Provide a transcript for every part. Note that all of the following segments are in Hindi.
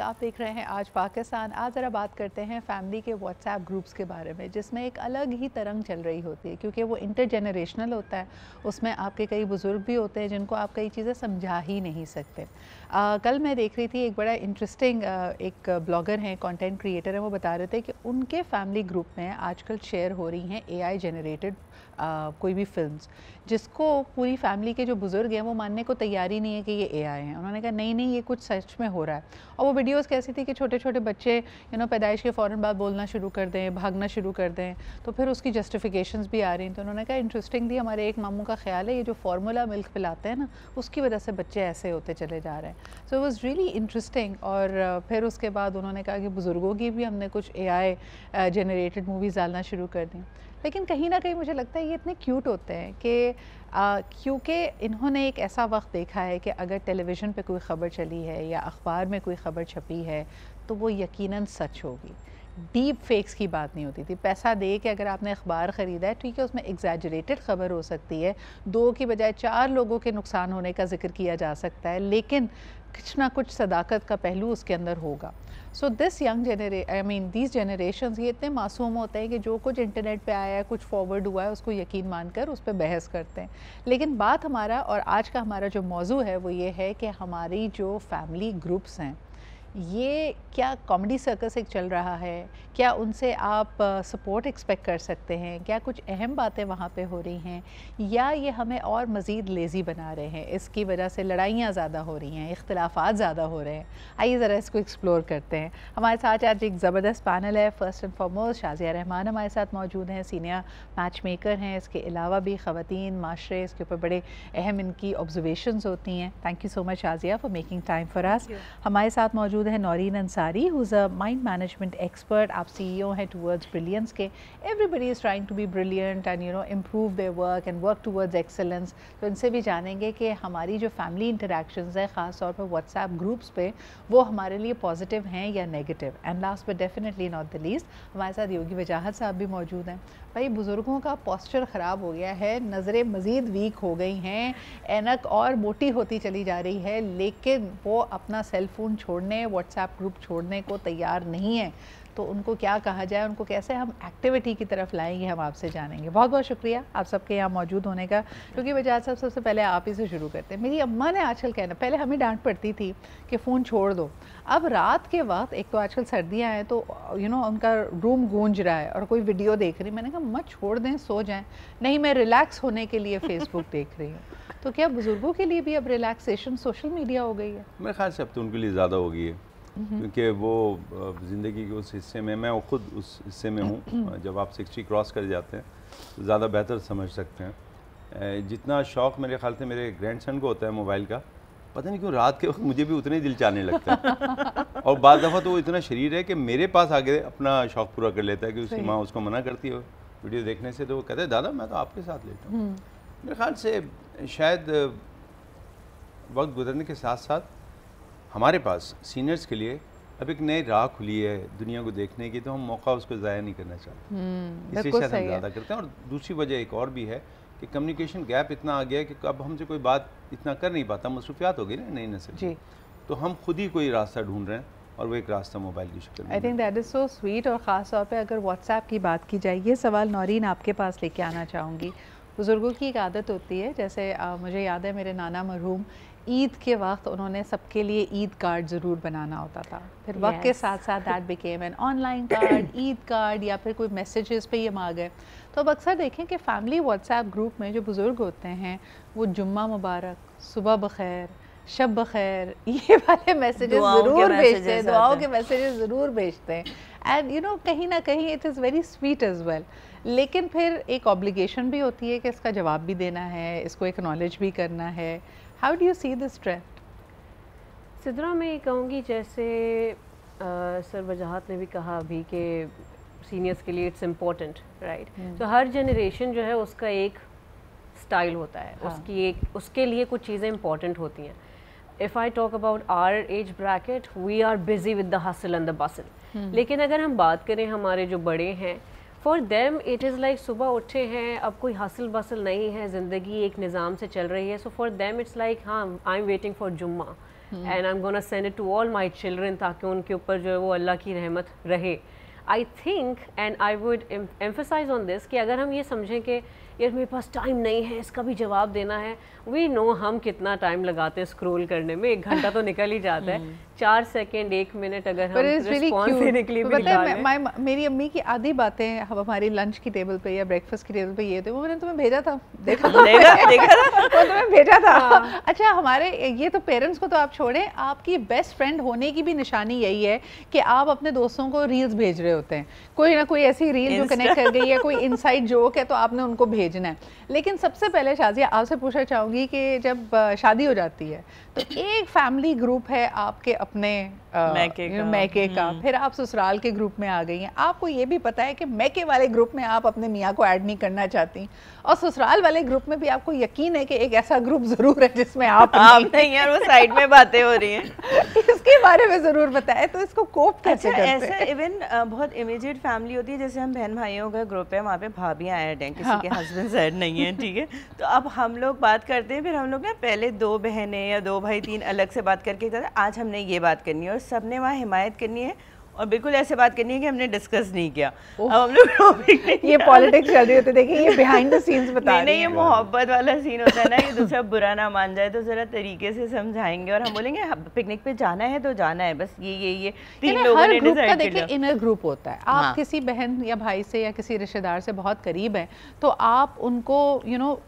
आप देख रहे हैं आज पाकिस्तान। आज ज़रा बात करते हैं फैमिली के व्हाट्सएप ग्रुप्स के बारे में, जिसमें एक अलग ही तरंग चल रही होती है क्योंकि वो इंटरजेनरेशनल होता है। उसमें आपके कई बुज़ुर्ग भी होते हैं जिनको आप कई चीज़ें समझा ही नहीं सकते। कल मैं देख रही थी एक बड़ा इंटरेस्टिंग एक ब्लॉगर हैं, कंटेंट क्रिएटर हैं, वो बता रहे थे कि उनके फैमिली ग्रुप में आजकल शेयर हो रही हैं एआई जनरेटेड कोई भी फिल्म्स, जिसको पूरी फैमिली के जो बुज़ुर्ग हैं वो मानने को तैयार ही नहीं है कि ये एआई हैं। उन्होंने कहा नहीं नहीं, ये कुछ सच में हो रहा है। और वो वीडियोस कैसी थी कि छोटे छोटे बच्चे पैदाइश के फ़ौरन बाद बोलना शुरू कर दें, भागना शुरू कर दें, तो फिर उसकी जस्टिफिकेशंस भी आ रही हैं। तो उन्होंने कहा इंटरेस्टिंग थी, हमारे एक मामू का ख्याल है ये जो फार्मूला मिल्क पिलाते हैं ना, उसकी वजह से बच्चे ऐसे होते चले जा रहे हैं। So it was really interesting. और फिर उसके बाद उन्होंने कहा कि बुज़ुर्गों की भी हमने कुछ एआई जनरेटेड मूवीज़ डालना शुरू कर दी। लेकिन कहीं ना कहीं मुझे लगता है ये इतने क्यूट होते हैं कि क्योंकि इन्होंने एक ऐसा वक्त देखा है कि अगर टेलीविज़न पे कोई ख़बर चली है या अखबार में कोई ख़बर छपी है तो वो यकीनन सच होगी। डीप फेक्स की बात नहीं होती थी। पैसा दे के अगर आपने अखबार ख़रीदा है, ठीक है, उसमें एग्जैजरेटेड ख़बर हो सकती है, 2 की बजाय 4 लोगों के नुकसान होने का जिक्र किया जा सकता है, लेकिन कुछ ना कुछ सदाकत का पहलू उसके अंदर होगा। So this young these generations ये इतने मासूम होते हैं कि जो कुछ इंटरनेट पे आया है, कुछ फॉरवर्ड हुआ है, उसको यकीन मानकर उस पर बहस करते हैं। लेकिन बात हमारा और आज का हमारा जो मौजू है वो ये है कि हमारी जो फैमिली ग्रुप्स हैं, ये क्या कॉमेडी सर्कस एक चल रहा है, क्या उनसे आप सपोर्ट एक्सपेक्ट कर सकते हैं, क्या कुछ अहम बातें वहाँ पे हो रही हैं, या ये हमें और मज़ीद लेज़ी बना रहे हैं, इसकी वजह से लड़ाइयाँ ज़्यादा हो रही हैं, इख्तिलाफ़ात ज़्यादा हो रहे हैं। आइए ज़रा इसको एक्सप्लोर करते हैं। हमारे साथ आज एक ज़बरदस्त पैनल है। First and foremost Shazia Rahman हमारे साथ मौजूद हैं, सीनियर मैच मेकर हैं। इसके अलावा भी ख़वातीन माशरे, इसके ऊपर बड़े अहम इनकी ऑब्जर्वेशंस होती हैं। Thank you so much Shazia for making time for us. हमारे साथ मौजूद है Naureen Ansari, who is a mind management expert. आप सीईओ हैं टूवर्ड्स ब्रिलियंस के। Everybody is trying to be brilliant and improve their work and work towards excellence. तो इनसे भी जानेंगे कि हमारी जो फैमिली इंटरेक्शंस है, ख़ास तौर पर व्हाट्सएप ग्रुप्स पे, वो हमारे लिए पॉजिटिव हैं या negative. And last but definitely not the least, हमारे साथ योगी वजाहत साहब भी मौजूद हैं। भाई, बुज़ुर्गों का पोस्चर ख़राब हो गया है, नज़रें मज़ीद वीक हो गई हैं, ऐनक और मोटी होती चली जा रही है, लेकिन वो अपना सेल फ़ोन छोड़ने, व्हाट्सएप ग्रुप छोड़ने को तैयार नहीं है। तो उनको क्या कहा जाए, उनको कैसे हम एक्टिविटी की तरफ लाएंगे, हम आपसे जानेंगे। बहुत बहुत शुक्रिया आप सबके यहाँ मौजूद होने का। क्योंकि वजह साहब, सबसे पहले आप ही से शुरू करते हैं। मेरी अम्मा ने आजकल कहना, पहले हमें डांट पड़ती थी कि फ़ोन छोड़ दो, अब रात के वक्त, एक तो आजकल सर्दियाँ हैं तो उनका रूम गूंज रहा है और कोई वीडियो देख रही, मैंने कहा मत छोड़ दें, सो जाएं। नहीं, मैं रिलैक्स होने के लिए फेसबुक देख रही हूँ। तो क्या बुज़ुर्गों के लिए भी अब रिलैक्सेशन सोशल मीडिया हो गई है? मेरे ख्याल से अब तो उनके लिए ज़्यादा हो गई है, क्योंकि वो ज़िंदगी के उस हिस्से में, मैं खुद उस हिस्से में हूँ, जब आप 60 क्रॉस कर जाते हैं तो ज़्यादा बेहतर समझ सकते हैं। जितना शौक़ मेरे ख्याल से मेरे ग्रैंडसन को होता है मोबाइल का, पता नहीं क्यों रात के वक्त मुझे भी उतने ही दिल चाहने लगता है। और बाद दफ़ा तो वो इतना शरीर है कि मेरे पास आके अपना शौक़ पूरा कर लेता है कि उसकी माँ उसको मना करती है वीडियो देखने से, तो वो कहते हैं दादा मैं तो आपके साथ लेता हूँ। मेरे ख्याल से शायद वक्त गुजरने के साथ साथ हमारे पास सीनियर्स के लिए अब एक नई राह खुली है दुनिया को देखने की, तो हम मौका उसको ज़ाया नहीं करना चाहते। इसलिए शायद हम ज़्यादा करते हैं। और दूसरी वजह एक और भी है कि कम्युनिकेशन गैप इतना आ गया है कि अब हमसे कोई बात इतना कर नहीं पाता, मसरूफियात हो गई ना नई नस्ल की, तो हम खुद ही कोई रास्ता ढूंढ रहे हैं, और वो एक रास्ता मोबाइल की शक्ल में। I think that is so sweet. और ख़ास तौर पे अगर व्हाट्सएप की बात की जाए, ये सवाल नौरीन आपके पास लेके आना चाहूँगी। बुज़ुर्गों की एक आदत होती है, जैसे मुझे याद है मेरे नाना मरहूम ईद के वक्त उन्होंने सबके लिए ईद कार्ड ज़रूर बनाना होता था। फिर वक्त के साथ साथ that became an online card, Eid card, या फिर कोई मैसेजेस पे ये आ गए। तो अब अक्सर देखें कि फैमिली व्हाट्सएप ग्रुप में जो बुज़ुर्ग होते हैं वो जुम्मा मुबारक, सुबह बखैर, शब बखैर, ये वाले मैसेजेस ज़रूर भेजते हैं, दुआओं के मैसेजेस ज़रूर भेजते हैं। एंड कहीं ना कहीं it is very sweet as well. लेकिन फिर एक ऑब्लिगेशन भी होती है कि इसका जवाब भी देना है, इसको एक्नॉलेज भी करना है। How do you see this trend? Sidra, मैं ये कहूँगी जैसे सर वजाहत ने भी कहा अभी कि सीनियर्स के लिए इट्स इम्पोर्टेंट, राइट? तो हर जनरेशन जो है उसका एक स्टाइल होता है, उसके लिए कुछ चीज़ें इंपॉर्टेंट होती हैं। If I talk about our age bracket, we are busy with the hustle and the bustle. लेकिन अगर हम बात करें हमारे जो बड़े हैं, for them it is like सुबह उठे हैं, अब कोई हसल बसल नहीं है, ज़िंदगी एक निज़ाम से चल रही है। So for them it's like हाँ, आई एम वेटिंग फॉर जुम्मा, and I am gonna send it to all my children, ताकि उनके ऊपर जो है वो अल्लाह की रहमत रहे। I think and I would emphasise on this कि अगर हम ये समझें कि यार मेरे पास टाइम नहीं है, इसका भी जवाब देना है, वी नो हम कितना टाइम लगाते हैं स्क्रॉल करने में, 1 घंटा तो निकल ही जाता है। 4 सेकेंड 1 मिनट अगर हम रिस्पॉन्स देने के लिए भी निकालें। मेरी अम्मी की आधी बातें हम हमारी लंच की टेबल पे या ब्रेकफास्ट की टेबल पे ये थे, वो मैंने तुम्हें भेजा था, देखा था वो तुम्हें भेजा था। अच्छा, हमारे ये तो पेरेंट्स को तो आप छोड़ें, आपकी बेस्ट फ्रेंड होने की भी निशानी यही है कि आप अपने दोस्तों को रील्स भेज रहे होते हैं, कोई ना कोई ऐसी रील जो कनेक्ट कर गई है, कोई इनसाइड जोक है, तो आपने उनको भेजना है। लेकिन सबसे पहले शाजिया आपसे पूछना चाहूँगी कि जब शादी हो जाती है तो एक फैमिली ग्रुप है आपके अपने मैके का, फिर आप ससुराल के ग्रुप में आ गई हैं, आपको ये भी पता है कि मैके वाले ग्रुप में आप अपने मियाँ को ऐड नहीं करना चाहती, और ससुराल वाले ग्रुप में भी आपको यकीन है कि एक ऐसा ग्रुप जरूर है जिसमें आप नहीं यार, वो साइड में बातें हो रही हैं इसके बारे में जरूर बताएं, तो इसको कोप कैसे करते हैं? ऐसा इवन बहुत इमीडिएट फैमिली होती है, जैसे हम बहन भाइयों का ग्रुप है, वहाँ पे भाभियाँ ऐड हैं, किसी के हस्बैंड ऐड नहीं है, ठीक है। तो अब हम लोग बात करते हैं, फिर हम लोग ना पहले 2 बहनें या 2 भाई 3 अलग से बात करके आज हमने ये बात करनी है, और सबने वहाँ हिमायत करनी है, और बिल्कुल ऐसे बात करनी है कि हमने डिस्कस नहीं किया। अब हम लोग ये पॉलिटिक्स चल रही होती है, देखिए ये बिहाइंड द सीन्स बता रही है। नहीं, ये मोहब्बत वाला सीन होता है ना, कि दूसरा बुरा ना मान जाए, तो जरा तरीके से समझाएंगे, और हम बोलेंगे पिकनिक पे जाना है तो जाना है, बस ये 3 लोगों ने डिसाइड कर लिया। इनर ग्रुप होता है, आप किसी बहन या भाई से या किसी रिश्तेदार से बहुत करीब हैं, तो आप उनको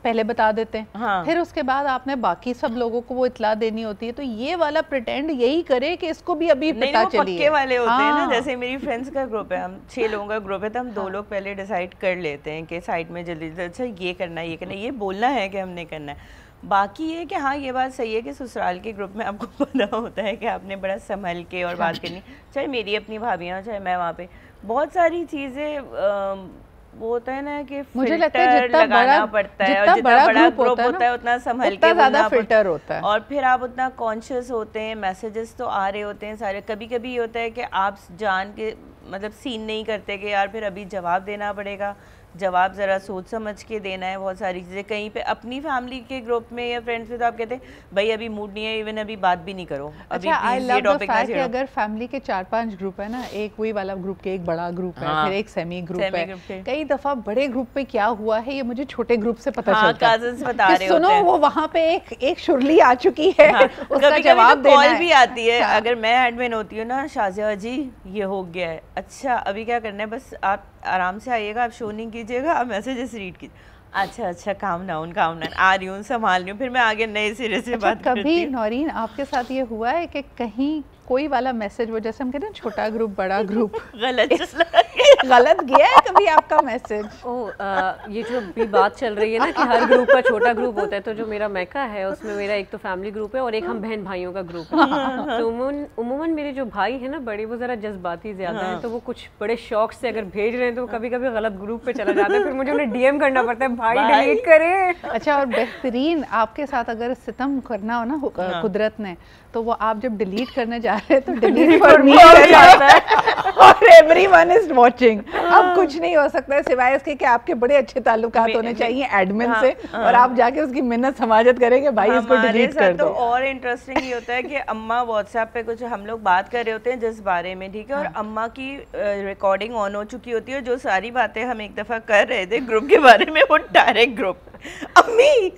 पहले बता देते हैं, फिर उसके बाद आपने बाकी सब लोगों को वो इत्ला देनी होती है। तो ये वाला प्रिटेंड यही करे कि इसको भी अभी पता चली है। वाले होते हैं ना, जैसे मेरी फ्रेंड्स का ग्रुप है, हम 6 लोगों का ग्रुप है, तो हम 2 लोग पहले डिसाइड कर लेते हैं कि साइड में जल्दी अच्छा ये करना है, ये करना है, ये बोलना है कि हमने करना है। बाकी ये कि हाँ, ये बात सही है कि ससुराल के ग्रुप में आपको पता होता है कि आपने बड़ा संभल के और बात करनी, चाहे मेरी अपनी भाभियाँ, चाहे मैं वहाँ पे बहुत सारी चीज़ें वो होता है ना कि मुझे लगता है जितना लगाना पड़ता है, और जितना बड़ा ग्रुप होता है उतना संभल के ज़्यादा फिल्टर होता है, और फिर आप उतना कॉन्शियस होते हैं, मैसेजेस तो आ रहे होते हैं सारे। कभी कभी ये होता है कि आप जान के मतलब सीन नहीं करते कि यार फिर अभी जवाब देना पड़ेगा, जवाब ज़रा सोच समझ के देना है। बहुत सारी चीज़ें कहीं पे अपनी फैमिली के ग्रुप में या फ्रेंड्स में तो आप कहते हैं भाई अभी मूड नहीं है, इवन अभी बात भी नहीं करो। अच्छा, आई लव द फैक्ट कि अगर फैमिली के 4-5 ग्रुप है ना, एक वही वाला ग्रुप के एक बड़ा ग्रुप है, फिर एक सेमी ग्रुप है, कई दफा बड़े ग्रुप पे क्या हुआ है ये मुझे छोटे ग्रुप से पता चलता है। कजिन्स बता रहे होते हैं, सुनो वो वहाँ पे एक शुरली आ चुकी है, उसका जवाब देना है। कॉल भी आती है, अगर मैं एडमिन होती हूँ ना, शाजिया जी ये हो गया है, अच्छा अभी क्या करना है, बस आप आराम से आइएगा, आप शो नहीं कीजिएगा, आप मैसेजेस रीड कीजिए, अच्छा काम डाउन आ रही हूँ, संभाल रही हूँ, फिर मैं आगे नए सिरे से बात करती हूँ। कभी नौरीन आपके साथ ये हुआ है कि कहीं कोई वाला मैसेज, वो जैसे हम कहते हैं छोटा ग्रुप बड़ा ग्रुप, गलत गया है कभी आपका मैसेज? ये जो भी बात चल रही है ना कि हर ग्रुप का छोटा ग्रुप होता है, तो जो मेरा मैका है उसमें मेरा एक तो फैमिली ग्रुप है और एक हम बहन भाइयों का ग्रुप है। तो उमूमन मेरे जो भाई है ना बड़े, वो जरा जज्बाती ज्यादा है, तो वो कुछ बड़े शौक से अगर भेज रहे हैं तो कभी कभी गलत ग्रुप पे चला जाता है, फिर मुझे उन्हें डीएम करना पड़ता है, भाई डिलीट करें। अच्छा, और बेहतरीन आपके साथ अगर सितम करना हो ना कुदरत ने, तो वो आप जब डिलीट करने जा रहे हैं तो डिलीट फॉर मी हो जाता है और एवरीवन इज वाचिंग। अब कुछ नहीं हो सकता है सिवाय इसके कि आपके बड़े अच्छे ताल्लुकात होने चाहिए एडमिन से, और आप जाके उसकी मिन्नत समाजत करेंगे भाई इसको डिलीट कर दो। तो और इंटरेस्टिंग ये होता है कि अम्मा व्हाट्सएप पे कुछ हम लोग बात कर रहे होते हैं जिस बारे में, ठीक है, और अम्मा की रिकॉर्डिंग ऑन हो चुकी होती है, जो सारी बातें हम एक दफा कर रहे थे ग्रुप के बारे में, वो डायरेक्ट ग्रुप अम्मी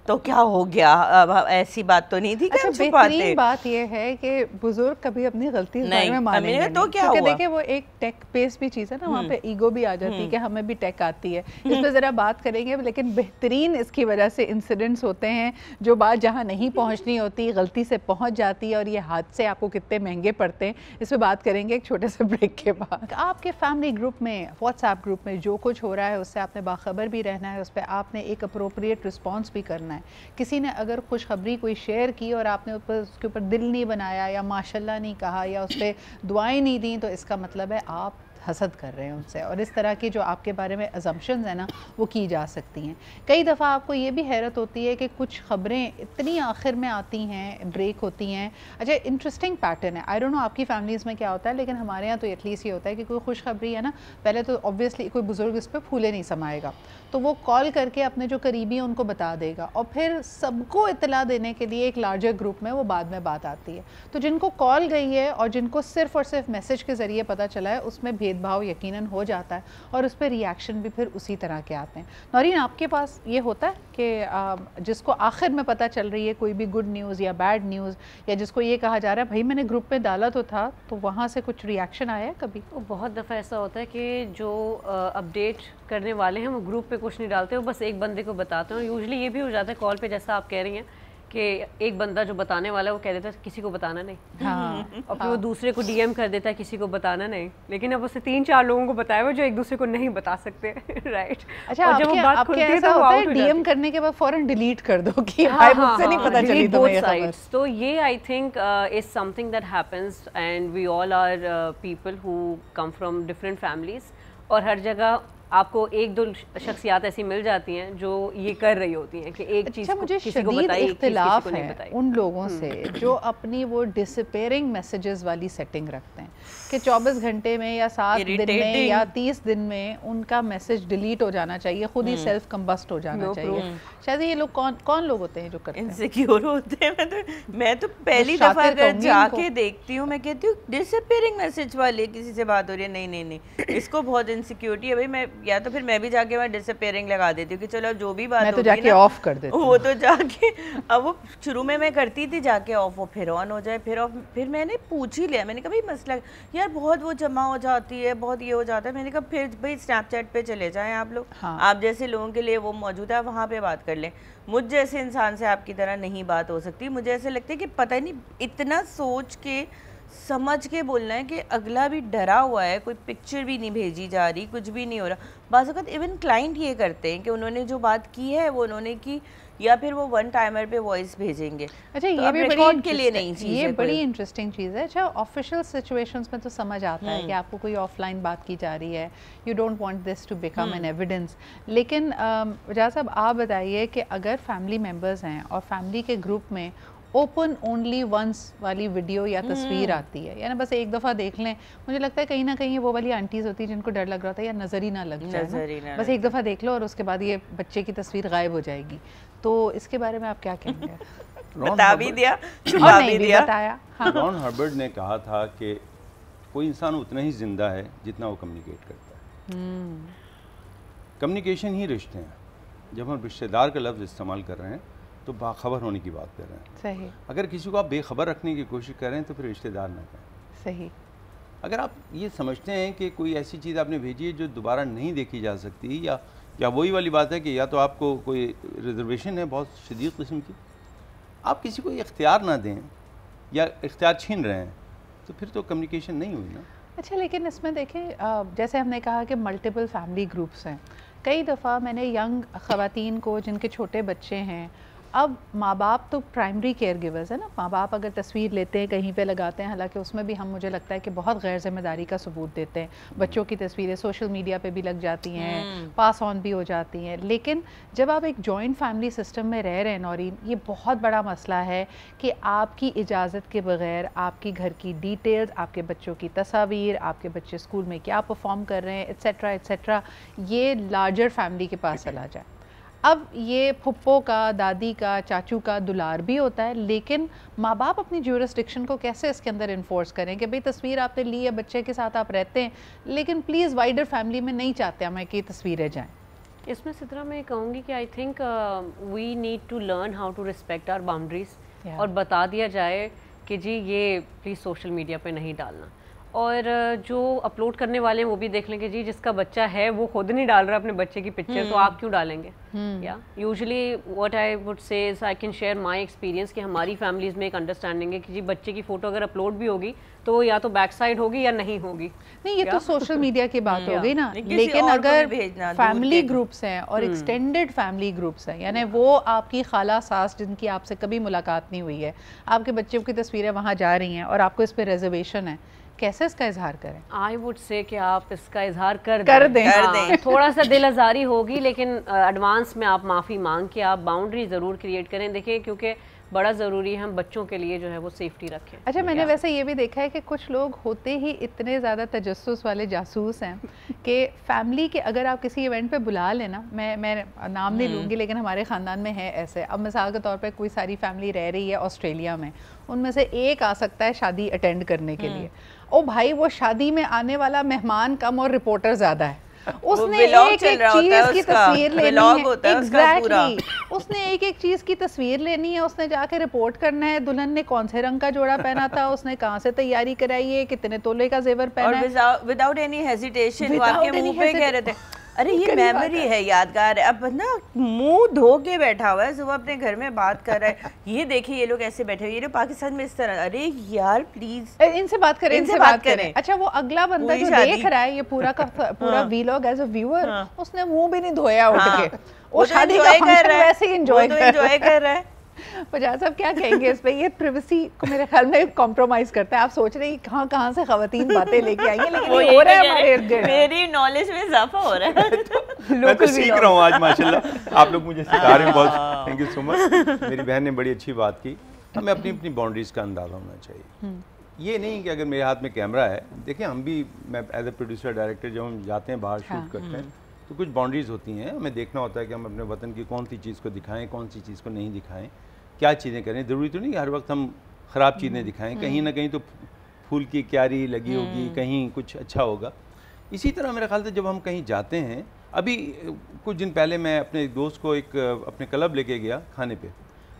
तो क्या हो गया, अब ऐसी बात तो नहीं थी। अच्छा, बेहतरीन बात यह है कि बुजुर्ग कभी अपनी गलती इस बारे में मानेंगे तो क्या हुआ? देखिए वो एक टेक बेस भी चीज़ है ना, वहाँ पे ईगो भी आ जाती है कि हमें भी टेक आती है, इस पर ज़रा बात करेंगे। लेकिन बेहतरीन इसकी वजह से इंसिडेंट्स होते हैं, जो बात जहाँ नहीं पहुँचनी होती गलती से पहुँच जाती है, और ये हादसे आपको कितने महंगे पड़ते हैं, इस पर बात करेंगे एक छोटे से ब्रेक के बाद। आपके फैमिली ग्रुप में, व्हाट्सएप ग्रुप में जो कुछ हो रहा है उससे आपने बाखबर भी रहना है, उस पर आपने एक अप्रोप्रिएट रिस्पॉन्स भी करना है। किसी ने अगर खुशखबरी कोई शेयर की और आपने उसके ऊपर दिल नहीं बनाया या माशाल्लाह नहीं कहा या उस पर दुआएं नहीं दी, तो इसका मतलब है आप हसद कर रहे हैं उनसे, और इस तरह की जो आपके बारे में अजम्पशंस हैं ना वो की जा सकती हैं। कई दफ़ा आपको ये भी हैरत होती है कि कुछ ख़बरें इतनी आखिर में आती हैं, ब्रेक होती हैं। अच्छा, इंटरेस्टिंग पैटर्न है, आई डोंट नो आपकी फैमिलीज़ में क्या होता है, लेकिन हमारे यहाँ तो एटलीस्ट ये होता है कि कोई खुशखबरी है ना, पहले तो ऑब्वियसली कोई बुज़ुर्ग इस पर फूले नहीं समाएगा, तो वो कॉल करके अपने जो करीबी हैं उनको बता देगा, और फिर सबको इतला देने के लिए एक लार्जर ग्रुप में वो बाद में बात आती है। तो जिनको कॉल गई है और जिनको सिर्फ़ और सिर्फ मैसेज के ज़रिए पता चला है, उसमें भेदभाव यकीनन हो जाता है और उस पर रिएक्शन भी फिर उसी तरह के आते हैं। नौरीन, आपके पास ये होता है कि जिसको आखिर में पता चल रही है कोई भी गुड न्यूज़ या बैड न्यूज़, या जिसको ये कहा जा रहा है भाई मैंने ग्रुप में डाला तो था, तो वहाँ से कुछ रिएक्शन आया है कभी? तो बहुत दफ़ा ऐसा होता है कि जो अपडेट करने वाले हैं वो ग्रुप पे कुछ नहीं डालते, वो बस एक बंदे को बताते हैं। और यूजुअली ये भी हो जाता है कॉल पे, जैसा आप कह रही हैं कि एक बंदा जो बताने वाला है वो कह देता है किसी को बताना नहीं, हाँ, और फिर वो दूसरे को डीएम कर देता है किसी को बताना नहीं, लेकिन अब उससे 3-4 लोगों को बताया हुआ जो एक दूसरे को नहीं बता सकते। राइट। अच्छा, और जब वो बात खुलती है तो होता है डीएम करने के बाद फौरन डिलीट कर दो कि भाई मुझसे नहीं पता चली तुम्हें ये खबर। तो ये I think is something that happens, and we all are people who come from different families, और हर जगह आपको एक दो शख्सियात ऐसी मिल जाती हैं जो ये कर रही होती हैं कि एक चीज़ मुझे किसी को बताई, इख्तिलाफ है उन लोगों से जो अपनी वो डिसअपीयरिंग मैसेजेस वाली सेटिंग रखते हैं कि 24 घंटे में या 7 दिन में या 30 दिन में उनका मैसेज डिलीट हो जाना चाहिए, खुद ही सेल्फ कंबस्ट हो जाना चाहिए। शायद ये लोग कौन लोग होते हैं जो करते हैं? इनसिक्योर होते हैं। मैं तो पहली दफ़ा अगर जाके देखती हूँ, मैं कहती हूँ डिसअपीयरिंग मैसेज वाले किसी से बात हो रही है, नहीं, इसको बहुत इनसिक्योरिटी है भाई। मैं या तो फिर मैं भी जाके वहाँ डिसअपीयरिंग लगा देती हूँ कि चलो जो भी बात मैं तो जाके ऑफ कर देती हूँ। वो तो जाके अब वो शुरू में मैं करती थी जाके ऑफ, वो फिर ऑन हो जाए, फिर ऑफ। फिर मैंने पूछ ही लिया, मैंने कहा भाई मसला यार बहुत वो जमा हो जाती है, बहुत ये हो जाता है। मैंने कहा फिर भाई स्नैपचैट पे चले जाएं आप लोग, हाँ। आप जैसे लोगों के लिए वो मौजूद है, वहाँ पे बात कर लें। मुझ जैसे इंसान से आपकी तरह नहीं बात हो सकती। मुझे ऐसे लगता है कि पता नहीं इतना सोच के समझ के बोलना है कि अगला भी डरा हुआ है, कोई पिक्चर भी नहीं भेजी जा रही, कुछ भी नहीं हो रहा। बाज़ वक़्त इवन क्लाइंट ये करते हैं कि उन्होंने जो बात की है वो उन्होंने की, या फिर वो वन टाइमर पे वॉइस भेजेंगे। अच्छा, तो ये भी रिकॉर्ड के लिए नहीं चीज़ है, ये बड़ी इंटरेस्टिंग चीज़ है। अच्छा, ऑफिशियल सिचुएशंस में तो समझ आता है कि आपको कोई ऑफलाइन बात की जा रही है, you don't want this to become an evidence. लेकिन वजह साहब आप बताइए कि अगर फैमिली मेम्बर्स हैं और फैमिली के ग्रुप में ओपन ओनली वंस वाली वीडियो या तस्वीर आती है, यानी बस एक दफ़ा देख लें, मुझे लगता है कहीं ना कहीं वो वाली आंटीज़ होती है जिनको डर लग रहा था या नज़र ही ना लग जाए, बस एक दफ़ा देख लो और उसके बाद ये बच्चे की तस्वीर गायब हो जाएगी। तो इसके बारे में आप क्या कहेंगे? बता भी दिया, छुपा भी दिया, बताया। रॉन हर्बर्ट ने कहा था कि कोई इंसान उतना ही जिंदा है जितना वो कम्युनिकेट करता है। कम्युनिकेशन ही रिश्ते हैं। जब हम रिश्तेदार का लफ्ज़ इस्तेमाल कर रहे हैं तो बाखबर होने की बात कर रहे हैं। सही। अगर किसी को आप बेखबर रखने की कोशिश कर रहे हैं तो फिर रिश्तेदार ना कहें। सही। अगर आप ये समझते हैं कि कोई ऐसी चीज़ आपने भेजी है जो दोबारा नहीं देखी जा सकती, या वही वाली बात है कि या तो आपको कोई रिजर्वेशन है बहुत शदीद किस्म की, आप किसी को इख्तियार ना दें या इख्तियार छीन रहे हैं, तो फिर तो कम्युनिकेशन नहीं हुई ना। अच्छा, लेकिन इसमें देखें जैसे हमने कहा कि मल्टीपल फैमिली ग्रुप्स हैं, कई दफ़ा मैंने यंग ख़वातीन को जिनके छोटे बच्चे हैं, अब माँ बाप तो प्राइमरी केयर गिवर्स है ना, माँ बाप अगर तस्वीर लेते हैं कहीं पे लगाते हैं, हालांकि उसमें भी हम मुझे लगता है कि बहुत गैर जिम्मेदारी का सबूत देते हैं। बच्चों की तस्वीरें सोशल मीडिया पे भी लग जाती हैं, पास ऑन भी हो जाती हैं। लेकिन जब आप एक जॉइंट फैमिली सिस्टम में रह रहे हैं नौरीन, ये बहुत बड़ा मसला है कि आपकी इजाज़त के बगैर आपकी घर की डिटेल्स, आपके बच्चों की तस्वीर, आपके बच्चे स्कूल में क्या परफॉर्म कर रहे हैं, एट्सेट्रा एट्सेट्रा, ये लार्जर फैमिली के पास चला जाए। अब ये फुप्पो का, दादी का, चाचू का दुलार भी होता है, लेकिन माँ बाप अपनी ज्यूरिसडिक्शन को कैसे इसके अंदर इन्फोर्स करें कि भाई तस्वीर आपने ली है, बच्चे के साथ आप रहते हैं, लेकिन प्लीज़ वाइडर फैमिली में नहीं चाहते हमें कि तस्वीरें जाएं। इसमें सिद्रा मैं कहूँगी कि I think we need to learn how to respect our boundaries, और बता दिया जाए कि जी ये प्लीज़ सोशल मीडिया पे नहीं डालना। और जो अपलोड करने वाले हैं वो भी देख लेंगे जी जिसका बच्चा है वो खुद नहीं डाल रहा अपने बच्चे की पिक्चर, तो आप क्यों डालेंगे? या usually what I would say is I can share my experience कि हमारी फैमिलीज में एक अंडरस्टैंडिंग है कि जी बच्चे की फ़ोटो अगर अपलोड भी होगी तो या तो बैक साइड होगी या नहीं होगी। नहीं, ये तो सोशल मीडिया की बात हो गई ना, लेकिन अगर फैमिली ग्रुप्स हैं और एक्सटेंडेड फैमिली ग्रुप्स हैं, यानी वो आपकी खाला सास जिनकी आपसे कभी मुलाकात नहीं हुई है, आपके बच्चों की तस्वीरें वहाँ जा रही हैं और आपको इस पर रिजर्वेशन है कैसे इसका इजहार करें? आई वुड से कि आप इसका इजहार कर दें। हाँ, थोड़ा सा दिल आज़ारी होगी, लेकिन एडवांस में आप माफ़ी मांग के आप बाउंड्री ज़रूर क्रिएट करें। देखिए, क्योंकि बड़ा ज़रूरी है हम बच्चों के लिए जो है वो सेफ्टी रखें। अच्छा, मैंने वैसे ये भी देखा है कि कुछ लोग होते ही इतने ज़्यादा तजस्सुस वाले जासूस हैं कि फैमिली के अगर आप किसी इवेंट पे बुला लेना, मैं नाम नहीं लूँगी, लेकिन हमारे ख़ानदान में है ऐसे। अब मिसाल के तौर पे कोई सारी फैमिली रह रही है ऑस्ट्रेलिया में, उनमें से एक आ सकता है शादी अटेंड करने के लिए। ओ भाई, वो शादी में आने वाला मेहमान कम और रिपोर्टर ज़्यादा है। उसने एक एक चीज की तस्वीर लेनी है। एग्जैक्टली, उसने एक एक चीज की तस्वीर लेनी है, उसने जाके रिपोर्ट करना है दुल्हन ने कौन से रंग का जोड़ा पहना था, उसने कहाँ से तैयारी कराई है, कितने तोले का जेवर पहना है, विदाउट एनी हेजिटेशन। वो आपके मुंह पे कह रहे थे, अरे ये मेमोरी है, यादगार है। अब ना मुंह धो के बैठा हुआ है, सुबह अपने घर में बात कर रहा है, ये देखिए ये लोग ऐसे बैठे हुए, ये लोग पाकिस्तान में इस तरह। अरे यार प्लीज इनसे बात करें, इनसे बात करें। अच्छा, वो अगला बंदा जो देख रहा है ये पूरा का पूरा वीलॉग एज अ व्यूअर, उसने मुंह भी नहीं धोया उठ के, वो शादी का फंक्शन वैसे ही एंजॉय कर रहा है। पजाज साहब क्या कहेंगे इस पे? ये प्रिवेसी को मेरे ख्याल में कॉम्प्रोमाइज करता है। आप सोच रहे हैं कहाँ से खवातीन बातें लेके आई हैं, लेकिन ये हो रहा है हमारे इर्द गिर्द। मेरी नॉलेज में इजाफा हो रहा है। मैं तो सीख रहा हूँ आज माशाल्लाह, आप लोग मुझे सिखा रहे हैं, बहुत थैंक यू सो मच। मेरी बहन ने बड़ी अच्छी बात की, हमें अपनी अपनी बाउंड्रीज का अंदाजा होना चाहिए। ये नहीं कि अगर मेरे हाथ में कैमरा है, देखिए हम भी, मैं एज ए प्रोड्यूसर डायरेक्टर जब हम जाते हैं बाहर शूट करते हैं तो कुछ बाउंड्रीज होती हैं, हमें देखना होता है कि हम अपने वतन की कौन सी चीज़ को दिखाएं, कौन सी चीज़ को नहीं दिखाएं, क्या चीज़ें करें। ज़रूरी तो नहीं कि हर वक्त हम ख़राब चीज़ें दिखाएं, कहीं ना कहीं तो फूल की क्यारी लगी होगी, कहीं कुछ अच्छा होगा। इसी तरह मेरे ख्याल से जब हम कहीं जाते हैं, अभी कुछ दिन पहले मैं अपने एक दोस्त को एक अपने क्लब लेके गया खाने पे।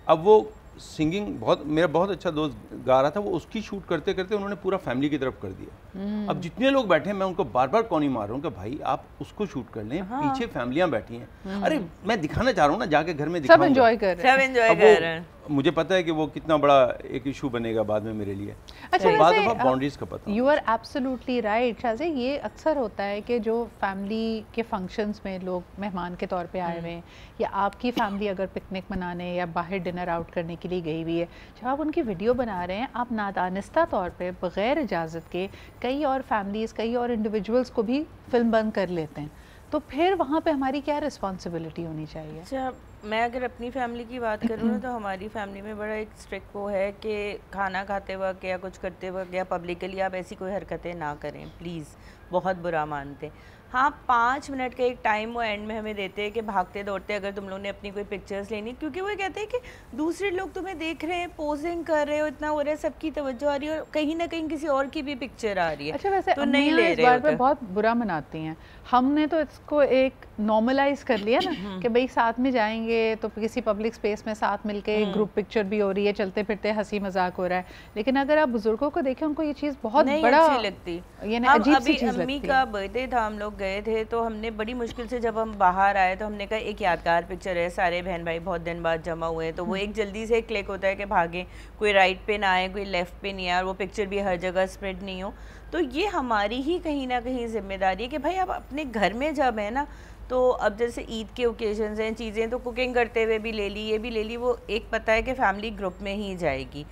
अब वो सिंगिंग मेरा बहुत अच्छा दोस्त गा रहा था, वो उसकी शूट करते करते उन्होंने पूरा फैमिली की तरफ कर दिया। अब जितने लोग बैठे हैं मैं उनको बार बार कौन ही मार रहा हूँ कि भाई आप उसको शूट कर लें, पीछे फैमिलियाँ बैठी हैं। अरे मैं दिखाना चाह रहा हूँ ना, जाके घर में सब एंजॉय कर रहे हैं। मुझे पता है कि वो कितना बड़ा एक इशू बनेगा बाद में मेरे लिए। अच्छा, बाद में बाउंड्रीज का पता। You are absolutely right Shazi. ये अक्सर होता है कि जो फैमिली के फंक्शंस में लोग मेहमान के तौर पे आए हुए हैं, या आपकी फैमिली अगर पिकनिक मनाने या बाहर डिनर आउट करने के लिए गई हुई है, जब आप उनकी वीडियो बना रहे हैं, आप नादानिस्ता तौर पे बग़ैर इजाज़त के कई और फैमिलीज़, कई और इंडिविजुअल्स को भी फिल्म बंद कर लेते हैं, तो फिर वहाँ पे हमारी क्या रिस्पॉन्सिबिलिटी होनी चाहिए? अच्छा, मैं अगर अपनी फैमिली की बात करूँ ना, तो हमारी फैमिली में बड़ा एक स्ट्रिक्ट वो है कि खाना खाते वक्त या कुछ करते वक्त या पब्लिकली आप ऐसी कोई हरकतें ना करें प्लीज़, बहुत बुरा मानते। हाँ, 5 मिनट का एक टाइम वो एंड में हमें देते हैं कि भागते दौड़ते अगर तुम लोगों ने अपनी कोई पिक्चर्स लेनी, क्योंकि वो कहते हैं कि दूसरे लोग तुम्हें देख रहे हैं, पोजिंग कर रहे हो, इतना हो रहा है, सबकी तवज्जो आ रही है और कहीं ना कहीं किसी और की भी पिक्चर आ रही है। अच्छा, वैसे तो नहीं ले रहे होते, बहुत बुरा मनाती हैं। हमने तो इसको एक नॉर्मलाइज कर लिया ना कि भाई साथ में जाएंगे तो किसी पब्लिक स्पेस में साथ मिलके ग्रुप पिक्चर भी हो रही है, चलते फिरते हंसी मजाक हो रहा है। लेकिन अगर आप बुजुर्गों को देखें, उनको ये चीज़ बहुत बड़ा अच्छी लगती, यानी अजीब सी चीज़ लगती है। अम्मी का बर्थडे था, हम लोग गए थे, तो हमने बड़ी मुश्किल से जब हम बाहर आए तो हमने कहा एक यादगार पिक्चर है, सारे बहन भाई बहुत दिन बाद जमा हुए हैं, तो वो एक जल्दी से क्लिक होता है कि भागे, कोई राइट पे ना आए, कोई लेफ्ट पे नहीं आए, और वो पिक्चर भी हर जगह स्प्रेड नहीं हो। तो ये हमारी ही कहीं ना कहीं जिम्मेदारी है कि भाई आप अपने घर में जब है ना, तो अब जैसे ईद के ओकेजन्स हैं, चीज़ें तो कुकिंग करते हुए भी ले ली, ये भी ले ली, वो एक पता है कि फैमिली ग्रुप में ही जाएगी।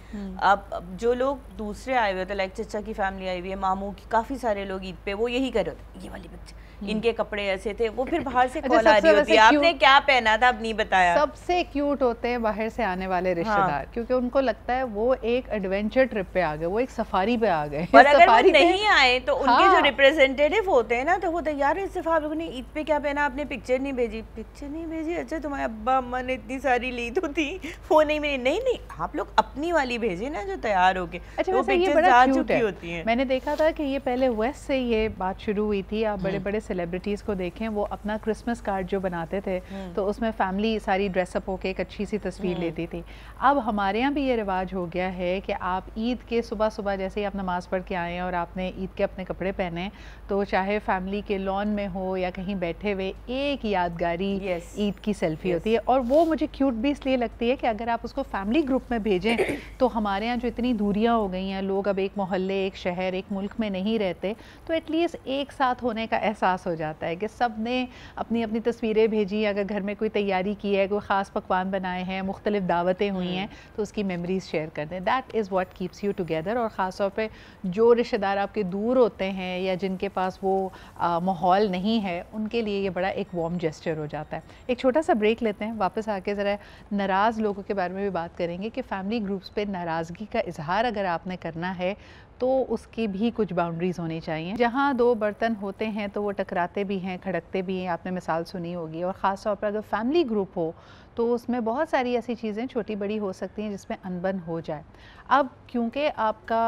अब जो लोग दूसरे आए हुए होते, लाइक चचा की फैमिली आई हुई है, मामू की, काफ़ी सारे लोग ईद पे वो यही कर रहे होते, ये वाली बच्चे इनके कपड़े ऐसे थे, वो फिर बाहर से कॉल आ रही होती है, आपने क्या पहना था, अब नहीं बताया। सबसे क्यूट होते हैं बाहर से आने वाले रिश्तेदार, क्योंकि उनको लगता है वो एक एडवेंचर ट्रिप पे आ गए, वो एक सफारी पे आ गए। और अगर वो नहीं आए तो उनके जो रिप्रेजेंटेटिव होते हैं ना, तो वो तैयार है, सिर्फ आप लोगों ने ईद पे क्या पहना, आपने पिक्चर नहीं भेजी, पिक्चर नहीं भेजी, अच्छा तुम्हारे अब्बा अम्मा ने इतनी सारी ली तो थी, वो नहीं मेरी, नहीं आप लोग अपनी वाली भेजे ना जो तैयार होके। अच्छा, वैसे ये बड़ा क्यूट है। मैंने देखा था कि ये पहले वेस्ट से ये बात शुरू हुई थी। आप बड़े बड़े सेलिब्रिटीज़ को देखें, वो अपना क्रिसमस कार्ड जो बनाते थे तो उसमें फैमिली सारी ड्रेसअप होके एक अच्छी सी तस्वीर लेती थी। अब हमारे यहाँ भी ये रिवाज हो गया है कि आप ईद के सुबह सुबह जैसे ही आप नमाज़ पढ़ के आए और आपने ईद के अपने कपड़े पहने, तो चाहे फैमिली के लॉन में हो या कहीं बैठे हुए एक यादगारी Yes. ईद की सेल्फी Yes. होती है, और वो मुझे क्यूट भी इसलिए लगती है कि अगर आप उसको फैमिली ग्रुप में भेजें तो हमारे यहाँ जो इतनी दूरियां हो गई हैं, लोग अब एक मोहल्ले, एक शहर, एक मुल्क में नहीं रहते, तो एटलीस्ट एक साथ होने का एहसास हो जाता है कि सब ने अपनी अपनी तस्वीरें भेजी, अगर घर में कोई तैयारी की है, कोई ख़ास पकवान बनाए हैं, मुख्तलिफ दावतें हुई हैं, तो उसकी मेमोरीज शेयर कर दें। That is what keeps you together. और ख़ास तौर पे जो रिश्तेदार आपके दूर होते हैं या जिनके पास वो माहौल नहीं है, उनके लिए ये बड़ा एक वार्म जेस्चर हो जाता है। एक छोटा सा ब्रेक लेते हैं, वापस आके ज़रा नाराज़ लोगों के बारे में भी बात करेंगे कि फैमिली ग्रुप्स पे नाराज़गी का इजहार अगर आपने करना है तो उसकी भी कुछ बाउंड्रीज़ होनी चाहिए। जहाँ दो बर्तन होते हैं तो वो टकराते भी हैं, खड़कते भी हैं, आपने मिसाल सुनी होगी। और ख़ास तौर पर अगर फैमिली ग्रुप हो तो उसमें बहुत सारी ऐसी चीज़ें छोटी बड़ी हो सकती हैं जिसमें अनबन हो जाए। अब क्योंकि आपका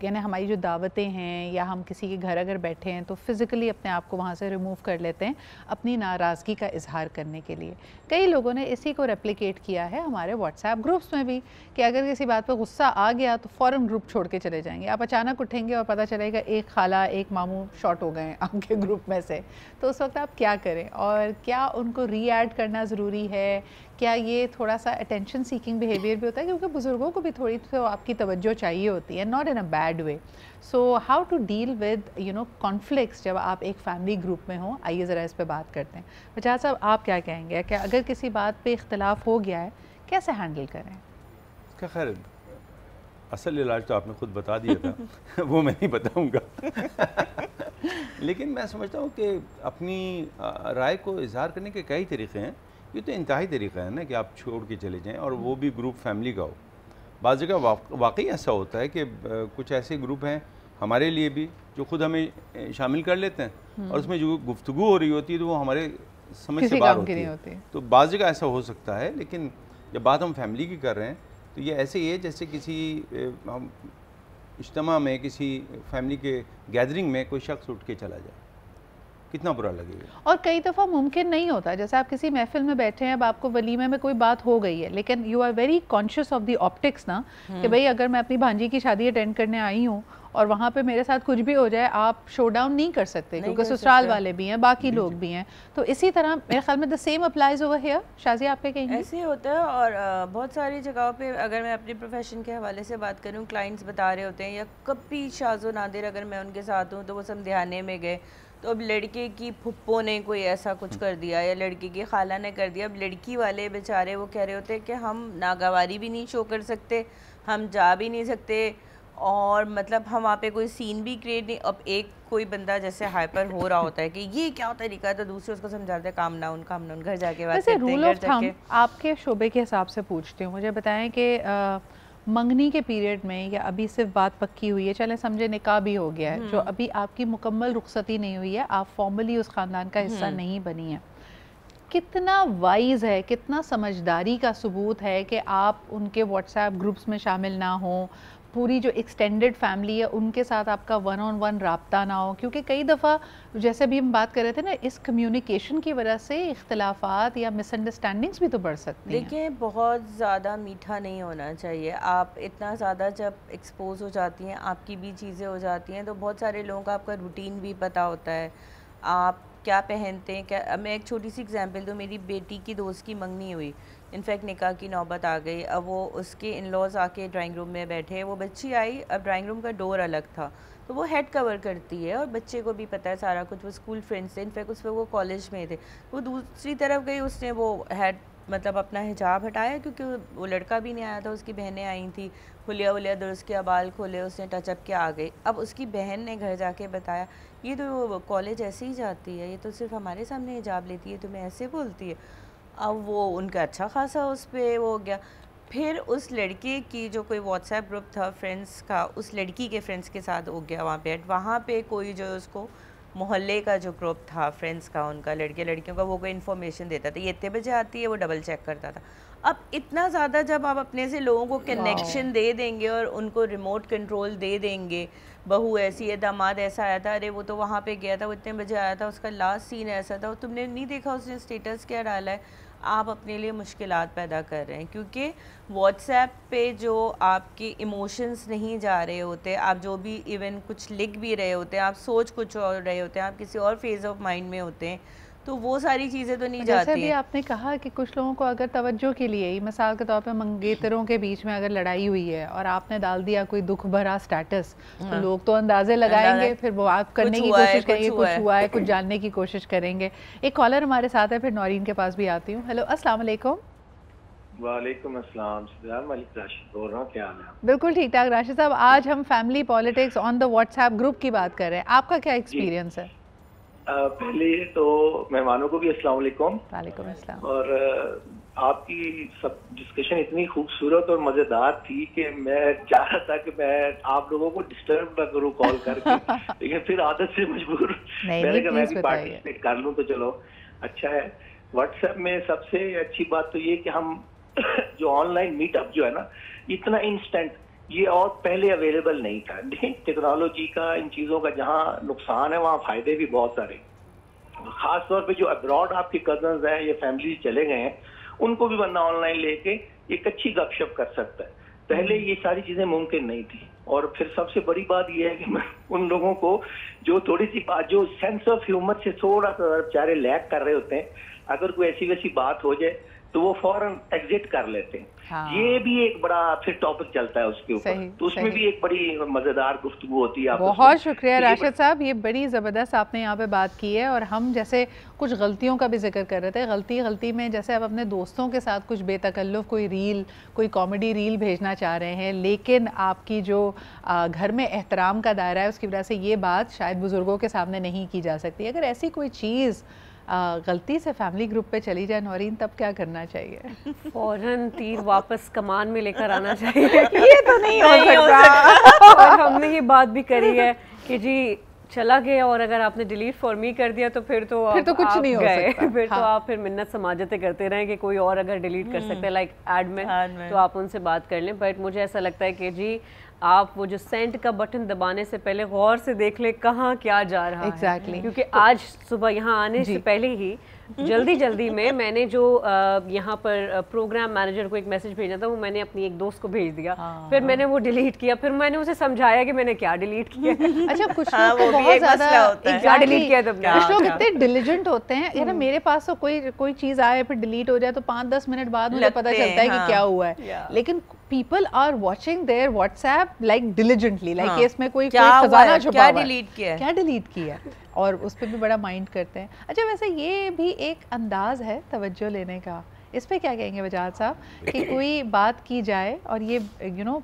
यानी हमारी जो दावतें हैं या हम किसी के घर अगर बैठे हैं तो फ़िज़िकली अपने आप को वहाँ से रिमूव कर लेते हैं अपनी नाराज़गी का इजहार करने के लिए। कई लोगों ने इसी को रेप्लिकेट किया है हमारे व्हाट्सएप ग्रुप्स में भी कि अगर किसी बात पर गुस्सा आ गया तो फ़ौरन ग्रुप छोड़ के चले जाएंगे। आप अचानक उठेंगे और पता चलेगा एक खाला, एक मामू शॉर्ट हो गए आपके ग्रुप में से, तो उस वक्त आप क्या करें? और क्या उनको री ऐड करना ज़रूरी है? क्या ये थोड़ा सा अटेंशन सीकिंग बिहेवियर भी होता है? क्योंकि बुज़ुर्गों को भी थोड़ी तो आपकी तवज्जो चाहिए होती है, not in a bad way. So how to deal with conflicts जब आप एक फैमिली ग्रुप में हो? आइए ज़रा इस पे बात करते हैं। बजाज साहब, आप क्या कहेंगे? क्या अगर किसी बात पे इख्तलाफ हो गया है, कैसे हैंडल करें? इसका खैर असल इलाज तो आपने खुद बता दिया था वो मैं नहीं बताऊंगा लेकिन मैं समझता हूँ कि अपनी राय को इजहार करने के कई तरीक़े हैं। ये तो इंतहाई तरीक़ा है ना कि आप छोड़ के चले जाएं, और वो भी ग्रुप फैमिली का हो। बाज़ जगह वाकई ऐसा होता है कि कुछ ऐसे ग्रुप हैं हमारे लिए भी जो खुद हमें शामिल कर लेते हैं, और उसमें जो गुफ्तगू हो रही होती है तो वो हमारे समझ से बाहर होती है। तो बाज़ जगह ऐसा हो सकता है, लेकिन जब बात हम फैमिली की कर रहे हैं तो ये ऐसे ही है जैसे किसी हम इज्तिमा में, किसी फैमिली के गैदरिंग में कोई शख्स उठ के चला जाए, कितना बुरा लगेगा। और कई दफ़ा मुमकिन नहीं होता, जैसे आप किसी महफिल में बैठे हैं, अब आपको वलीमे में कोई बात हो गई है, लेकिन you are very conscious of the optics ना, कि भाई अगर मैं अपनी भांजी की शादी अटेंड करने आई हूँ और वहाँ पे मेरे साथ कुछ भी हो जाए, आप शो डाउन नहीं कर सकते, क्योंकि ससुराल वाले भी हैं, बाकी लोग भी हैं। तो इसी तरह मेरे ख्याल में the same applies over here. Shazia, आप क्या कहेंगे? ऐसे होता है, और बहुत सारी जगहों पे अगर मैं अपने प्रोफेशन के हवाले से बात करूँ, क्लाइंट्स बता रहे होते हैं, या कभी शाज़ो नादिर अगर मैं उनके साथ हूँ तो वो समधियाने में गए तो अब लड़के की फुप्पो ने कोई ऐसा कुछ कर दिया या लड़के की खाला ने कर दिया। अब लड़की वाले बेचारे वो कह रहे होते हैं कि हम नागवारी भी नहीं शो कर सकते, हम जा भी नहीं सकते, और मतलब हम वहाँ पे कोई सीन भी क्रिएट नहीं। अब एक कोई बंदा जैसे हाइपर हो रहा होता है कि ये क्या तरीका है, तो दूसरे उसको समझाते हैं काम डाउन घर जाके बात करते हैं। रूल ऑफ थंब आपके शोबे के हिसाब से पूछती हूँ, मुझे बताएं कि मंगनी के पीरियड में या अभी सिर्फ बात पक्की हुई है, चलें समझे निकाह भी हो गया है, जो अभी आपकी मुकम्मल रुखसती नहीं हुई है, आप फॉर्मली उस ख़ानदान का हिस्सा नहीं बनी है, कितना वाइज है, कितना समझदारी का सबूत है कि आप उनके व्हाट्सएप ग्रुप्स में शामिल ना हो, पूरी जो एक्सटेंडेड फैमिली है उनके साथ आपका वन ऑन वन रब्ता ना हो? क्योंकि कई दफ़ा जैसे भी हम बात कर रहे थे ना, इस कम्युनिकेशन की वजह से इख्तलाफात या मिसअंडरस्टैंडिंग्स भी तो बढ़ सकती हैं। देखिए, बहुत ज़्यादा मीठा नहीं होना चाहिए। आप इतना ज़्यादा जब एक्सपोज हो जाती हैं, आपकी भी चीज़ें हो जाती हैं, तो बहुत सारे लोगों का आपका रूटीन भी पता होता है, आप क्या पहनते हैं क्या। मैं एक छोटी सी एग्जांपल दूँ, मेरी बेटी की दोस्त की मंगनी हुई, इनफैक्ट निकाह की नौबत आ गई। अब वो उसके इन लॉज़ आके ड्राइंग रूम में बैठे, वो बच्ची आई, अब ड्राइंग रूम का डोर अलग था, तो वो हेड कवर करती है और बच्चे को भी पता है सारा कुछ, वो स्कूल फ्रेंड्स थे, इनफैक्ट उस पर वो कॉलेज में थे। वो दूसरी तरफ गई, उसने वो हेड मतलब अपना हिजाब हटाया, क्योंकि वो लड़का भी नहीं आया था, उसकी बहनें आई थी, हुलिया हुलिया दुरुस्त किया, बाल खोले, उसने टचअप किया, आ गई। अब उसकी बहन ने घर जाके बताया, ये तो कॉलेज ऐसे ही जाती है, ये तो सिर्फ हमारे सामने हिजाब लेती है, तुम्हें ऐसे बोलती है। अब वो उनका अच्छा खासा उस पर वो हो गया। फिर उस लड़के की जो कोई व्हाट्सएप ग्रुप था फ्रेंड्स का, उस लड़की के फ्रेंड्स के साथ हो गया वहाँ पे कोई जो उसको मोहल्ले का जो ग्रुप था फ्रेंड्स का, उनका लड़के लड़कियों का, वो कोई इन्फॉर्मेशन देता था, ये इतने बजे आती है, वो डबल चेक करता था। अब इतना ज़्यादा जब आप अपने से लोगों को कनेक्शन दे देंगे और उनको रिमोट कंट्रोल दे देंगे, बहू ऐसी है, दामाद ऐसा आया था, अरे वो तो वहाँ पे गया था, वो इतने बजे आया था, उसका लास्ट सीन ऐसा था, तुमने नहीं देखा उसने स्टेटस क्या डाला है, आप अपने लिए मुश्किलात पैदा कर रहे हैं। क्योंकि व्हाट्सएप पे जो आपके इमोशंस नहीं जा रहे होते, आप जो भी इवन कुछ लिख भी रहे होते हैं, आप सोच कुछ और रहे होते हैं, आप किसी और फेज़ ऑफ माइंड में होते हैं, तो वो सारी चीज़ें तो नहीं जैसे जाती भी हैं। आपने कहा कि कुछ लोगों को अगर तवज्जो के लिए ही, मिसाल के तौर पे मंगेतरों के बीच में अगर लड़ाई हुई है और आपने डाल दिया कोई दुख भरा स्टेटस, तो लोग तो अंदाजे लगाएंगे, फिर वो आप करने की कोशिश करेंगे, कुछ हुआ है, कुछ जानने की कोशिश करेंगे। एक कॉलर हमारे साथ है, फिर नौरीन के पास भी आती हूँ। हेलो, अस्सलाम वालेकुम। वालेकुम अस्सलाम, मलिक राशिद बोल रहा हूँ, क्या हाल है? बिल्कुल ठीक ठाक राशिद साहब, आज हम family politics on the WhatsApp group की बात कर रहे हैं, आपका क्या एक्सपीरियंस है? पहले तो मेहमानों को भी अस्सलाम वालेकुम। वालेकुम अस्सलाम। और आपकी सब डिस्कशन इतनी खूबसूरत और मज़ेदार थी कि मैं चाह रहा था कि मैं आप लोगों को डिस्टर्ब ना करूं कॉल करके, लेकिन फिर आदत से मजबूर मैंने कहा मैं भी पार्टिसिपेट कर लूं, तो चलो अच्छा है। व्हाट्सएप में सबसे अच्छी बात तो ये कि हम जो ऑनलाइन मीटअप जो है ना, इतना इंस्टेंट, ये और पहले अवेलेबल नहीं था। लेकिन टेक्नोलॉजी का, इन चीज़ों का जहाँ नुकसान है वहाँ फ़ायदे भी बहुत सारे। ख़ास तौर पे जो अब्रॉड आपके कजन्स हैं या फैमिली चले गए हैं, उनको भी बंदा ऑनलाइन लेके एक अच्छी गपशप कर सकता है। पहले ये सारी चीज़ें मुमकिन नहीं थी। और फिर सबसे बड़ी बात ये है कि मैं उन लोगों को जो थोड़ी सी बात, जो सेंस ऑफ ह्यूमर से थोड़ा सा बेचारे लैग कर रहे होते हैं, अगर कोई ऐसी वैसी बात हो जाए तो वो फौरन एग्जिट कर लेते हैं। हाँ। ये भी एक बड़ा फिर टॉपिक चलता है उसके ऊपर, तो उसमें भी एक बड़ी मजेदार गुफ्तगू होती है। बहुत शुक्रिया राशिद साहब, ये बड़ी ज़बरदस्त आपने यहाँ पे बात की है। और हम जैसे कुछ गलतियों का भी जिक्र कर रहे थे, गलती में जैसे आप अपने दोस्तों के साथ कुछ बेतकल्लुफ़ कोई रील, कोई कॉमेडी रील भेजना चाह रहे हैं, लेकिन आपकी जो घर में एहतराम का दायरा है उसकी वजह से ये बात शायद बुज़ुर्गों के सामने नहीं की जा सकती। अगर ऐसी कोई चीज़ गलती से फैमिली ग्रुप पे चली जाए नौरीन, तब क्या करना चाहिए? फौरन तीर वापस कमान में लेकर आना चाहिए। ये तो नहीं हो सकता। और हमने ये बात भी करी है कि जी चला गया और अगर आपने डिलीट फॉर मी कर दिया तो फिर तो कुछ नहीं हो सकता। फिर तो आप फिर मिन्नत समाजतें करते रहें कि कोई और अगर डिलीट कर सकते हैं, लाइक एडमिन, तो आप उनसे बात कर लें। बट मुझे ऐसा लगता है कि जी आप वो जो सेंड का बटन दबाने से पहले गौर से देख ले कहाँ क्या जा रहा है। क्योंकि आज सुबह यहाँ आने से पहले ही जल्दी में मैंने जो यहाँ पर प्रोग्राम मैनेजर को एक मैसेज भेजा था, वो मैंने अपनी एक दोस्त को भेज दिया। फिर मैंने वो डिलीट किया, फिर मैंने उसे समझाया कि मैंने क्या डिलीट किया। अच्छा, कुछ लोग को बहुत ज़्यादा क्या डिलीट किया, कुछ लोग इतने डिलिजेंट होते हैं, यार मेरे पास तो कोई चीज़ आए फिर डिलीट हो जाए तो 5-10 मिनट बाद मुझे पता चलता है कि क्या हुआ है। लेकिन people are watching their WhatsApp like diligently, like इसमें कोई खजाना छुपा हुआ है, क्या डिलीट किया और उस पर भी बड़ा माइंड करते हैं। अच्छा, वैसे ये भी एक अंदाज है तवज्जो लेने का, इस पे क्या कहेंगे वजाहत साहब कि कोई बात की जाए और ये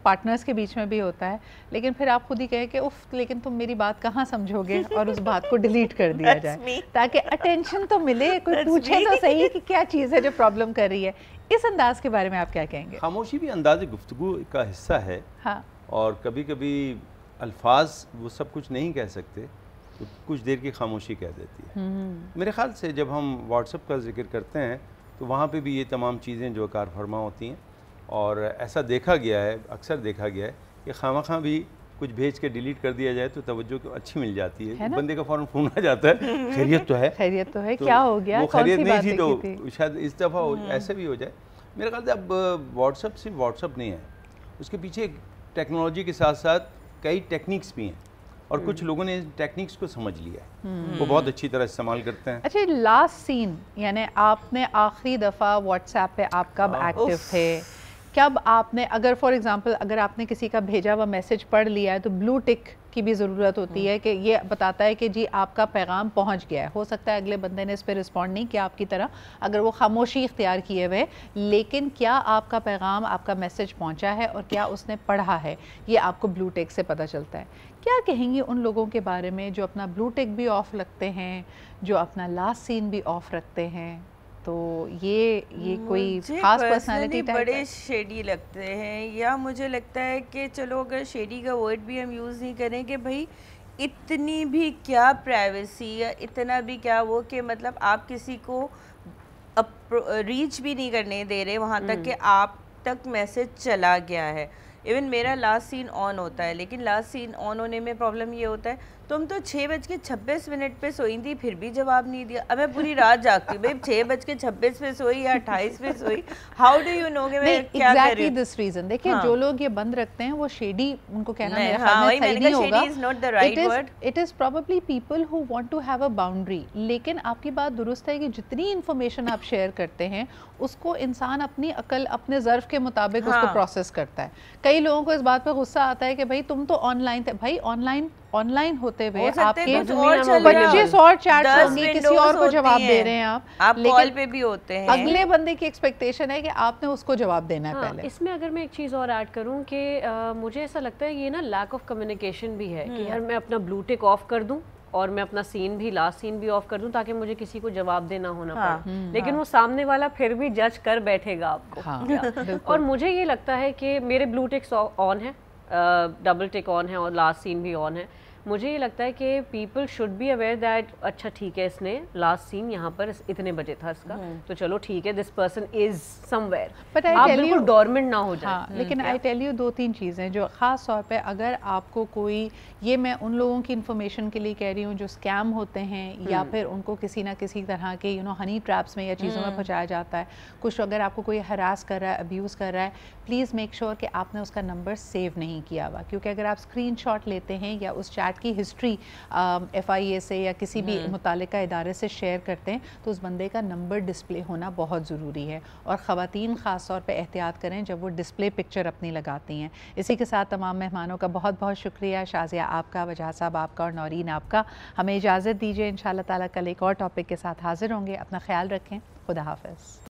पार्टनर्स के बीच में भी होता है, लेकिन फिर आप खुद ही कहें कि उफ लेकिन तुम मेरी बात कहाँ समझोगे, और उस बात को डिलीट कर दिया जाए ताकि अटेंशन तो मिले, कोई पूछे तो सही कि क्या चीज़ है जो प्रॉब्लम कर रही है। इस अंदाज के बारे में आप क्या कहेंगे? खामोशी भी अंदाज़ गुफ्तगू का हिस्सा है। हाँ। और कभी कभी अल्फाज वो सब कुछ नहीं कह सकते तो कुछ देर की खामोशी कह देती है। मेरे ख्याल से जब हम व्हाट्सएप का जिक्र करते हैं तो वहाँ पे भी ये तमाम चीज़ें जो कार फरमा होती हैं, और ऐसा देखा गया है, अक्सर देखा गया है कि खामखा भी कुछ भेज के डिलीट कर दिया जाए तो तवज्जो अच्छी मिल जाती है, बंदे का फ़ौरन फ़ोन आ जाता है, खैरियत तो है, खैरियत तो है, क्या हो गया, वो खैरियत नहीं थी तो शायद इस दफ़ा ऐसे भी हो जाए। मेरे ख्याल से अब व्हाट्सएप सिर्फ व्हाट्सएप नहीं है, उसके पीछे टेक्नोलॉजी के साथ साथ कई टेक्निक्स भी हैं, और कुछ लोगों ने टेक्निक्स को समझ लिया है, वो बहुत अच्छी तरह इस्तेमाल करते हैं। अच्छा, लास्ट सीन यानी आपने आखिरी दफ़ा व्हाट्सएप पे आप कब एक्टिव थे, कब आपने, अगर फॉर एग्जांपल अगर आपने किसी का भेजा हुआ मैसेज पढ़ लिया है तो ब्लू टिक की भी ज़रूरत होती है कि ये बताता है कि जी आपका पैगाम पहुंच गया है। हो सकता है अगले बंदे ने इस पर रिस्पॉन्ड नहीं किया आपकी तरह, अगर वो खामोशी इख्तियार किए हुए, लेकिन क्या आपका पैगाम, आपका मैसेज पहुंचा है और क्या उसने पढ़ा है, ये आपको ब्लू टिक से पता चलता है। क्या कहेंगी उन लोगों के बारे में जो अपना ब्लू टिक भी ऑफ रखते हैं, जो अपना लास्ट सीन भी ऑफ रखते हैं? तो ये कोई खास पर्सनालिटी टाइप बड़े शेडी लगते हैं, या मुझे लगता है कि चलो अगर शेडी का वर्ड भी हम यूज़ नहीं करें कि भाई इतनी भी क्या प्राइवेसी या इतना भी क्या वो कि मतलब आप किसी को रीच भी नहीं करने दे रहे वहाँ तक कि आप तक मैसेज चला गया है। इवन मेरा लास्ट सीन ऑन होता है, लेकिन लास्ट सीन ऑन होने में प्रॉब्लम ये होता है तुम तो 6:26 पे सोई थी फिर भी जवाब नहीं दिया। अब मैं पूरी रात जागती हूँ भाई, 6:26 पे सोई या 28 पे सोई, हाउ डू यू नो कि मैं क्या कर रही हूँ? दिस रीजन देखिए, जो लोग ये बंद रखते हैं वो शेडी, उनको कहना मेरे हाँ, ख्याल में सही नहीं होगा। Shady is not the right word. It is probably people who want to have a boundary. लेकिन आपकी बात दुरुस्त है कि जितनी इंफॉर्मेशन आप शेयर करते हैं उसको इंसान अपनी अकल, अपने ज़र्फ के मुताबिक उसको प्रोसेस करता है। कई लोगों को इस बात पर गुस्सा आता है कि भाई तुम तो ऑनलाइन थे। भाई ऑनलाइन होते हुए आपके 25 और चैट्स होंगे, किसी और को जवाब दे रहे हैं आप कॉल पे भी होते हैं। अगले बंदे की एक्सपेक्टेशन है कि आपने उसको जवाब देना है पहले। इसमें अगर मैं एक चीज़ और ऐड करूं कि मुझे ऐसा लगता है ये ना लैक ऑफ कम्युनिकेशन भी है कि यार मैं अपना ब्लू टिक ऑफ कर दूं और मैं अपना सीन भी, लास्ट सीन भी ऑफ कर दूं ताकि मुझे किसी को जवाब देना होना पड़े, लेकिन वो सामने वाला फिर भी जज कर बैठेगा आपको। और मुझे ये लगता है कि मेरे ब्लू टिक्स ऑन है, डबल टिक ऑन है और लास्ट सीन भी ऑन है। मुझे ये लगता है कि people should be aware that अच्छा ठीक है, इसने लास्ट सीन यहाँ पर इतने बजे था इसका, तो चलो ठीक है, दिस पर्सन इज समवेयर। आप बिल्कुल डोरमेंट ना हो जाए। लेकिन आई टेल यू 2-3 चीज़ें जो ख़ास तौर पे अगर आपको कोई, ये मैं उन लोगों की इन्फॉर्मेशन के लिए कह रही हूँ जो स्कैम होते हैं या फिर उनको किसी ना किसी तरह के हनी ट्रैप्स में या चीज़ों में फंसाया जाता है, कुछ अगर आपको कोई हरास कर रहा है, अब्यूज़ कर रहा है, प्लीज़ मेक श्योर कि आपने उसका नंबर सेव नहीं किया हुआ, क्योंकि अगर आप स्क्रीनशॉट लेते हैं या उस चैट की हिस्ट्री FIA से या किसी भी मुतालिका इदारे से शेयर करते हैं तो उस बंदे का नंबर डिस्प्ले होना बहुत ज़रूरी है। और ख़वातीन ख़ास तौर पे एहतियात करें जब वो डिस्प्ले पिक्चर अपनी लगाती हैं। इसी के साथ तमाम मेहमानों का बहुत बहुत शुक्रिया, शाज़िया आपका, वजह साहब आपका और नौरीन आपका। हमें इजाज़त दीजिए, इंशाअल्लाह ताला कल एक और टॉपिक के साथ हाज़िर होंगे। अपना ख्याल रखें, खुदा हाफ़िज़।